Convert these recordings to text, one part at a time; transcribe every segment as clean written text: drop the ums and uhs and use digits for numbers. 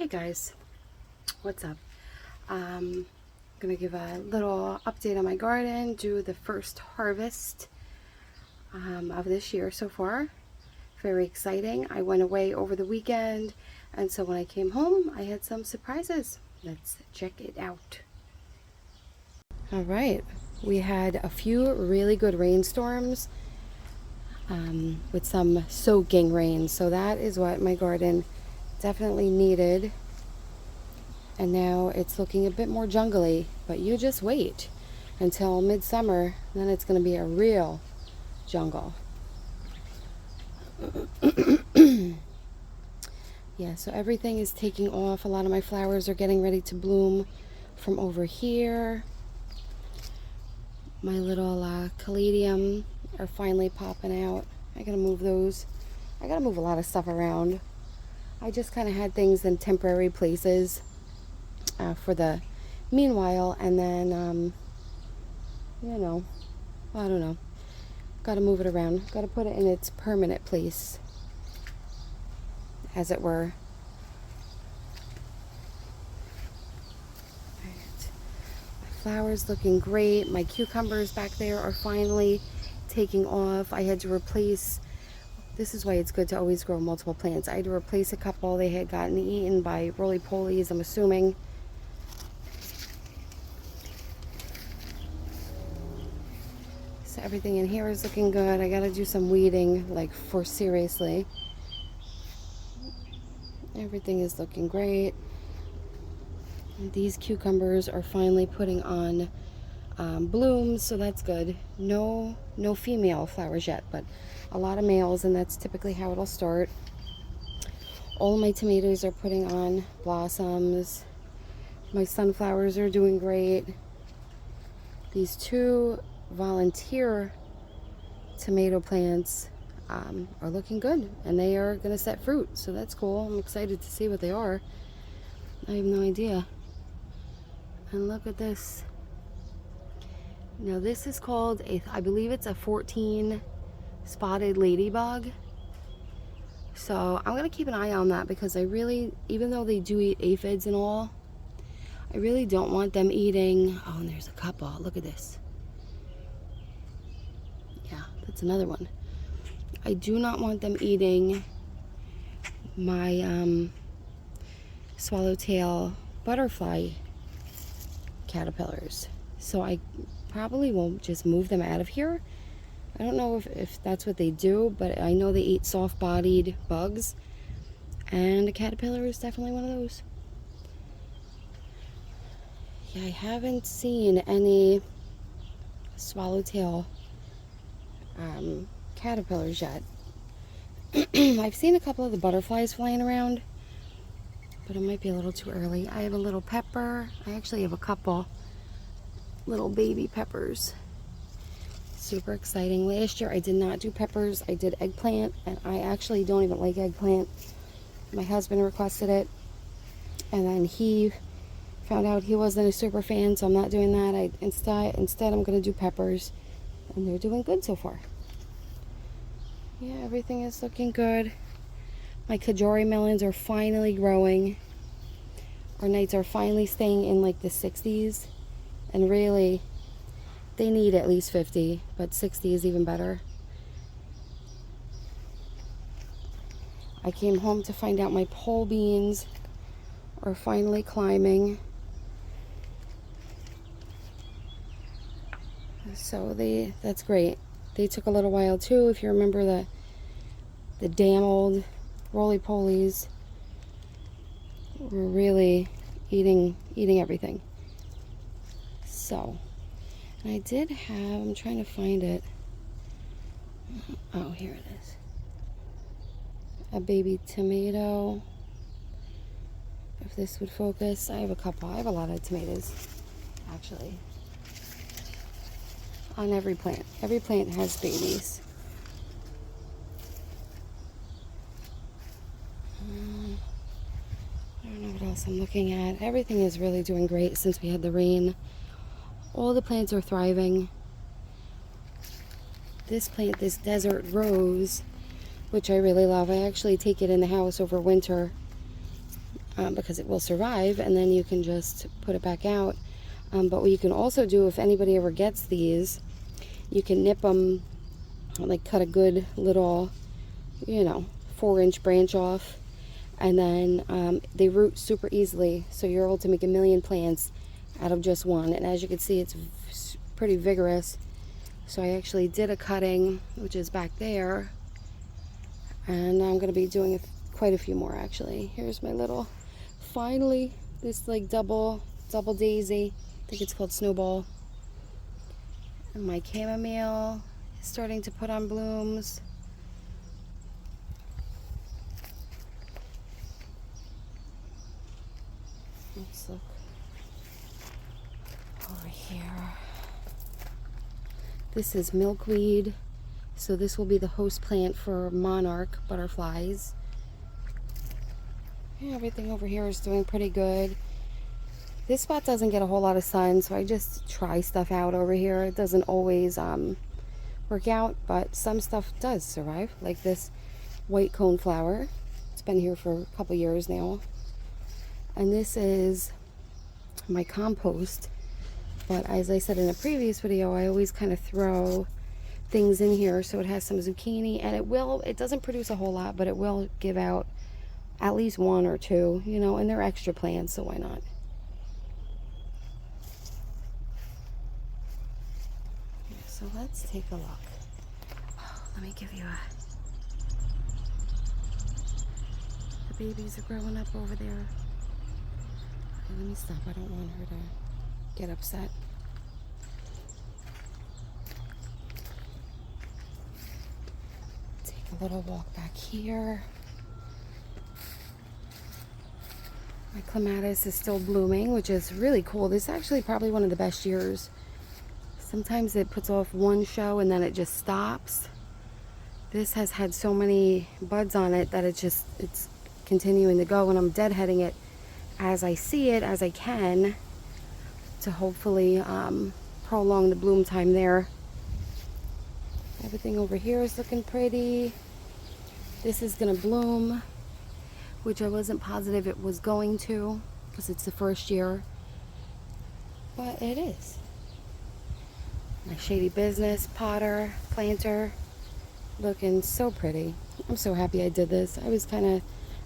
Hey guys, what's up? Gonna give a little update on my garden, do the first harvest of this year so far. Very exciting. I went away over the weekend, and so when I came home, I had some surprises. Let's check it out. All right, we had a few really good rainstorms with some soaking rain, so that is what my garden definitely needed. And now it's looking a bit more jungly, but you just wait until midsummer, then it's going to be a real jungle. Yeah, so everything is taking off. A lot of my flowers are getting ready to bloom from over here. My little caladium are finally popping out. I gotta move those. I gotta move a lot of stuff around. I just kind of had things in temporary places for the meanwhile, and then I don't know, gotta move it around, gotta put it in its permanent place, as it were. Right. My flowers looking great. My cucumbers back there are finally taking off. I had to replace, this is why it's good to always grow multiple plants. I had to replace a couple. They had gotten eaten by roly-polies, I'm assuming. So everything in here is looking good. I gotta do some weeding, like for seriously. Everything is looking great. And these cucumbers are finally putting on blooms, so that's good. No female flowers yet, but a lot of males, and that's typically how it'll start. All of my tomatoes are putting on blossoms. My sunflowers are doing great. These two volunteer tomato plants are looking good, and they are going to set fruit, so that's cool. I'm excited to see what they are. I have no idea. And look at this. Now this is called I believe it's a 14 spotted ladybug. So I'm going to keep an eye on that, because I really, even though they do eat aphids and all, I really don't want them eating. Oh, and there's a couple. Look at this. Yeah, that's another one. I do not want them eating my swallowtail butterfly caterpillars. So I probably will just move them out of here. I don't know if that's what they do, but I know they eat soft-bodied bugs, and a caterpillar is definitely one of those. Yeah, I haven't seen any swallowtail caterpillars yet. I've seen a couple of the butterflies flying around, but it might be a little too early. I have a little pepper. I actually have a couple little baby peppers. Super exciting. Last year I did not do peppers. I did eggplant, and I actually don't even like eggplant. My husband requested it, and then he found out he wasn't a super fan, so I'm not doing that. Instead I'm going to do peppers, and they're doing good so far. Yeah, everything is looking good. My Kajori melons are finally growing. Our nights are finally staying in like the 60s, and really they need at least 50, but 60 is even better. I came home to find out my pole beans are finally climbing. So that's great. They took a little while too. If you remember the damn old roly-polies were really eating everything. So, and I did have, I'm trying to find it. Oh, here it is. A baby tomato. If this would focus. I have a couple. I have a lot of tomatoes, actually. On every plant. Every plant has babies. I don't know what else I'm looking at. Everything is really doing great since we had the rain. All the plants are thriving. This plant, this desert rose, which I really love. I actually take it in the house over winter because it will survive, and then you can just put it back out. But what you can also do, if anybody ever gets these, you can nip them, like cut a good little, 4-inch branch off, and then they root super easily, so you're able to make a million plants out of just one. And as you can see, it's pretty vigorous. So I actually did a cutting, which is back there, and I'm going to be doing quite a few more actually. Here's my little, finally, this like double daisy. I think it's called Snowball. And my chamomile is starting to put on blooms. Let's look over here. This is milkweed. So this will be the host plant for monarch butterflies. Yeah, everything over here is doing pretty good. This spot doesn't get a whole lot of sun, so I just try stuff out over here. It doesn't always work out, but some stuff does survive, like this white cone flower. It's been here for a couple years now. And this is my compost. But as I said in a previous video, I always kind of throw things in here. So it has some zucchini, and it doesn't produce a whole lot, but it will give out at least 1 or 2, and they're extra plants, so why not? So let's take a look. Oh, let me give you the babies are growing up over there. Okay, let me stop. I don't want her to get upset. Take a little walk back here. My clematis is still blooming, which is really cool. This is actually probably one of the best years. Sometimes it puts off one show and then it just stops. This has had so many buds on it that it's continuing to go, and I'm deadheading it as I see it, as I can, to hopefully prolong the bloom time there. Everything over here is looking pretty. This is gonna bloom, which I wasn't positive it was going to because it's the first year, but it is. My Shady Business potter, planter, looking so pretty. I'm so happy I did this. I was kind of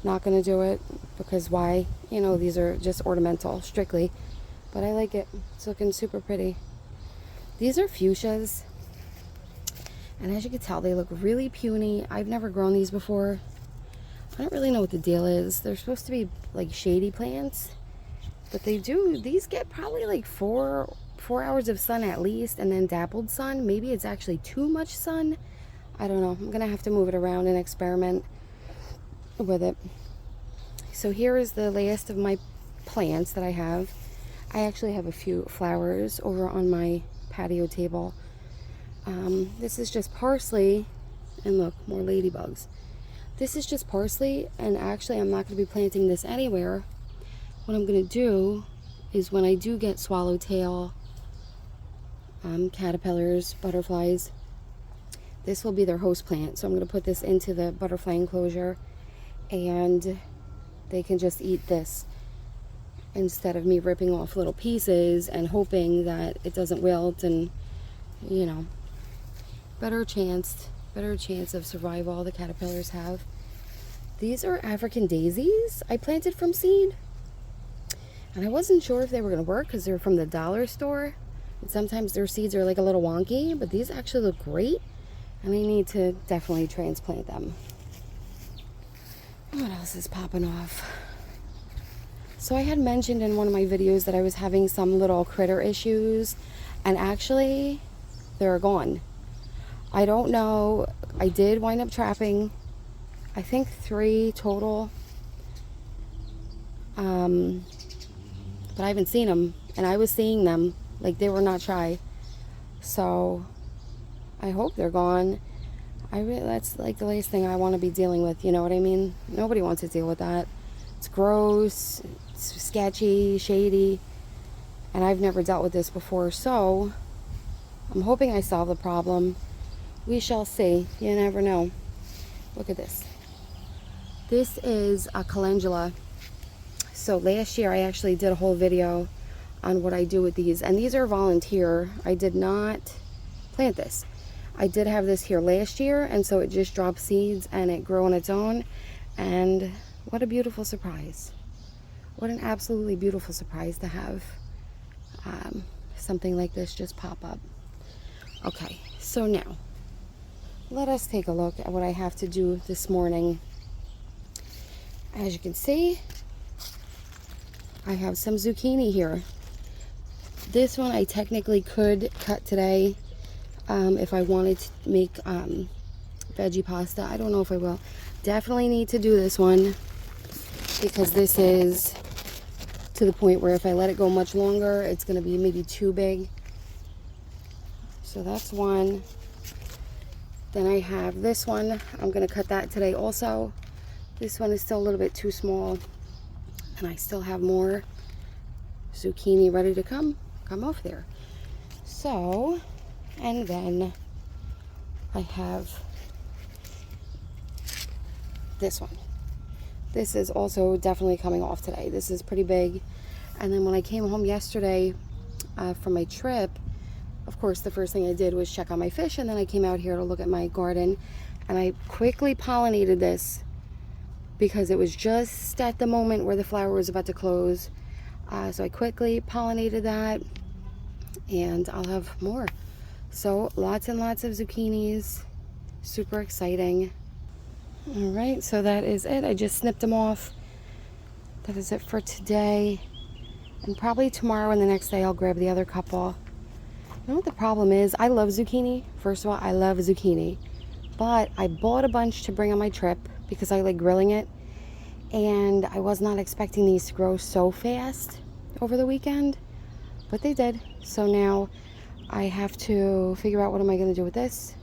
not going to do it because why? These are just ornamental, strictly. But I like it. It's looking super pretty. These are fuchsias. And as you can tell, they look really puny. I've never grown these before. I don't really know what the deal is. They're supposed to be like shady plants. But these get probably like 4 hours of sun at least, and then dappled sun. Maybe it's actually too much sun. I don't know. I'm gonna have to move it around and experiment with it. So here is the last of my plants that I have. I actually have a few flowers over on my patio table. This is just parsley, and look, more ladybugs. This is just parsley, and actually I'm not going to be planting this anywhere. What I'm going to do is when I do get swallowtail, caterpillars, butterflies, this will be their host plant. So I'm going to put this into the butterfly enclosure, and they can just eat this instead of me ripping off little pieces and hoping that it doesn't wilt, and better chance of survival the caterpillars have. These are African daisies I planted from seed, and I wasn't sure if they were going to work because they're from the dollar store, and sometimes their seeds are like a little wonky, but these actually look great, and I need to definitely transplant them. What else is popping off? So I had mentioned in one of my videos that I was having some little critter issues, and actually they're gone. I don't know. I did wind up trapping, I think 3 total, but I haven't seen them, and I was seeing them like they were not shy. So I hope they're gone. That's like the last thing I want to be dealing with, you know what I mean? Nobody wants to deal with that. It's gross, it's sketchy, shady, and I've never dealt with this before, so I'm hoping I solve the problem. We shall see. You never know. Look at this. This is a calendula. So last year I actually did a whole video on what I do with these, and these are volunteer. I did not plant this. I did have this here last year, and so it just dropped seeds and it grew on its own. And what a beautiful surprise. What an absolutely beautiful surprise to have something like this just pop up. Okay, so now let us take a look at what I have to do this morning. As you can see, I have some zucchini here. This one I technically could cut today if I wanted to make veggie pasta. I don't know if I will. Definitely need to do this one because this is to the point where if I let it go much longer, it's going to be maybe too big. So that's one. Then I have this one. I'm going to cut that today also. This one is still a little bit too small. And I still have more zucchini ready to come off there. So, and then I have this one. This is also definitely coming off today. This is pretty big. And then when I came home yesterday from my trip, of course, the first thing I did was check on my fish, and then I came out here to look at my garden, and I quickly pollinated this because it was just at the moment where the flower was about to close. So I quickly pollinated that, and I'll have more. So lots and lots of zucchinis. Super exciting. All right, so that is it. I just snipped them off. That is it for today. And probably tomorrow and the next day I'll grab the other couple. You know what the problem is? I love zucchini. First of all, I love zucchini. But I bought a bunch to bring on my trip because I like grilling it. And I was not expecting these to grow so fast over the weekend. But they did. So now I have to figure out what am I going to do with this.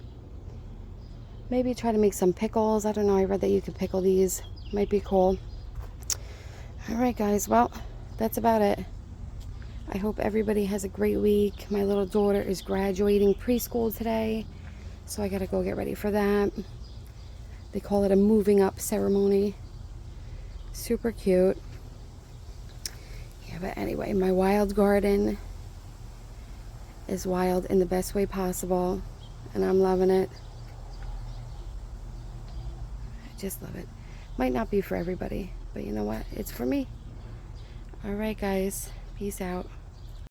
Maybe try to make some pickles. I don't know. I read that you could pickle these. Might be cool. All right, guys. Well, that's about it. I hope everybody has a great week. My little daughter is graduating preschool today, so I gotta go get ready for that. They call it a moving up ceremony. Super cute. Yeah, but anyway, my wild garden is wild in the best way possible, and I'm loving it. I just love it. Might not be for everybody, but you know what? It's for me. All right, guys. Peace out.